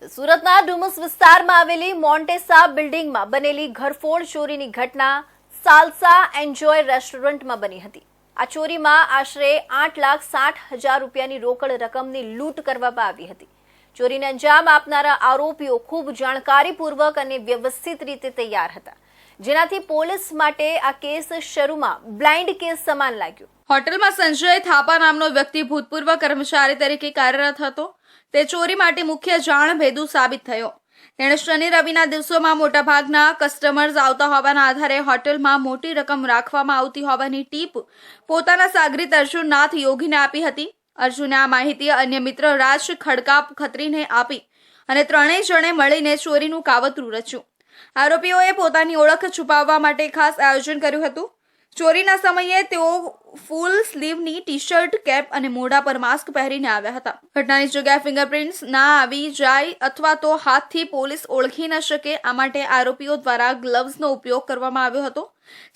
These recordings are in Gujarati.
સુરતના ડુમસ વિસ્તારમાં આવેલી મોન્ટેસા બિલ્ડિંગમાં બનેલી ઘરફોડ ચોરીની ઘટના સાલ્સા એન્જોય રેસ્ટોરન્ટમાં બની હતી। આ ચોરીમાં આશરે 8,60,000 રૂપિયાની રોકડ રકમની લૂંટ કરવામાં આવી હતી। ચોરીને અંજામ આપનારા આરોપીઓ ખૂબ જાણકારીપૂર્વક અને વ્યવસ્થિત રીતે તૈયાર હતા, જેનાથી પોલીસ માટે આ કેસ શરૂમાં બ્લાઇન્ડ કેસ સમાન લાગ્યો। હોટલમાં સંજય થાપા નામનો વ્યક્તિ ભૂતપૂર્વ કર્મચારી તરીકે કાર્યરત હતો। તે ચોરી માટે મુખ્ય જાણભેદુ સાબિત થયો। તેણે શનિ રવિના દિવસોમાં મોટાભાગના કસ્ટમર્સ આવતા હોવાના આધારે હોટલમાં મોટી રકમ રાખવામાં આવતી હોવાની ટીપ પોતાના સાગરીત અર્જુન નાથ યોગીને આપી હતી। અર્જુને આ માહિતી અન્ય મિત્ર રાજ ખડકા ખત્રીને આપી અને ત્રણેય જણે મળીને ચોરીનું કાવતરું રચ્યું। આરોપીઓએ પોતાની ઓળખ છુપાવવા માટે ખાસ આયોજન કર્યું હતું। ચોરીના સમયે તેઓ ફૂલ સ્લીવની ટી-શર્ટ, કેપ અને મોઢા પર માસ્ક પહેરીને આવ્યા હતા। ઘટનાની જગ્યાએ ફિંગરપ્રિન્ટ્સ ના આવી જાય અથવા તો હાથથી પોલીસ ઓળખી ન શકે, આ માટે આરોપીઓ દ્વારા ગ્લવ્સનો ઉપયોગ કરવામાં આવ્યો હતો।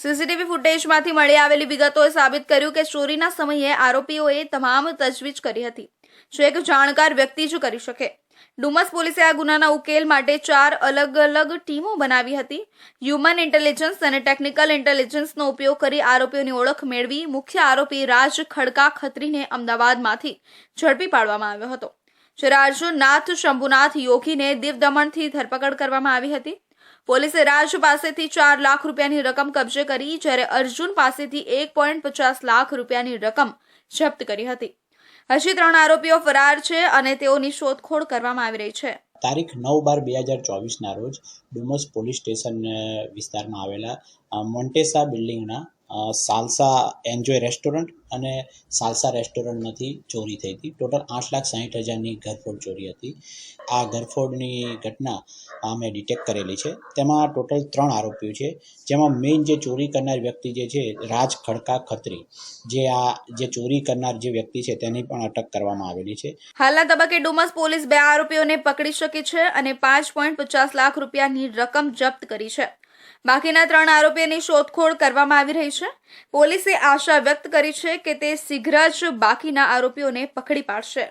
સીસીટીવી ફૂટેજમાંથી મળી આવેલી વિગતોએ સાબિત કર્યું કે ચોરીના સમયે આરોપીઓએ તમામ તજવીજ કરી હતી, જે એક જાણકાર વ્યક્તિ જ કરી શકે। ડુમસ પોલીસે આ ગુનાના ઉકેલ માટે 4 અલગ અલગ ટીમો બનાવી હતી। હ્યુમન ઇન્ટેલિજન્સ અને ટેકનિકલ ઇન્ટેલિજન્સનો ઉપયોગ કરી આરોપીઓની ઓળખ મેળવી મુખ્ય આરોપી રાજ ખડકા ખત્રીને અમદાવાદમાંથી ઝડપી પાડવામાં આવ્યો હતો, જ્યારે અર્જુન નાથ શંભુનાથ યોગીને દીવ દમણથી ધરપકડ કરવામાં આવી હતી। પોલીસે રાજ પાસેથી 4 લાખ રૂપિયાની રકમ કબજે કરી, જ્યારે અર્જુન પાસેથી 1.50 લાખ રૂપિયાની રકમ જપ્ત કરી હતી। હજી 3 આરોપીઓ ફરાર છે અને તેઓની શોધખોળ કરવામાં આવી રહી છે। તારીખ 9/12/2024 રોજ ડુમસ પોલીસ સ્ટેશન વિસ્તારમાં આવેલા મોન્ટેસા બિલ્ડિંગના સાલ્સા એન્જોય રેસ્ટોરન્ટ અને સાલ્સા રેસ્ટોરન્ટમાંથી ચોરી થઈ હતી। ટોટલ 8,60,000ની ઘરફોડ ચોરી હતી। આ ઘરફોડની ઘટના અમે ડિટેક્ટ કરેલી છે। તેમાં ટોટલ 3 આરોપીઓ છે, જેમાં મેઇન જે ચોરી કરનાર વ્યક્તિ જે છે રાજ ખડકા ખત્રી, જે ચોરી કરનાર જે વ્યક્તિ છે તેની પણ અટક કરવામાં આવેલી છે। હાલના તબક્કે ડુમસ પોલીસ 2 આરોપીઓને પકડી શકી છે અને 5.50 લાખ રૂપિયાની રકમ જપ્ત કરી છે। બાકીના 3 આરોપીઓની શોધખોળ કરવામાં આવી રહી છે। પોલીસે આશા વ્યક્ત કરી છે કે તે શીઘ્ર જ બાકીના આરોપીઓને પકડી પાડશે।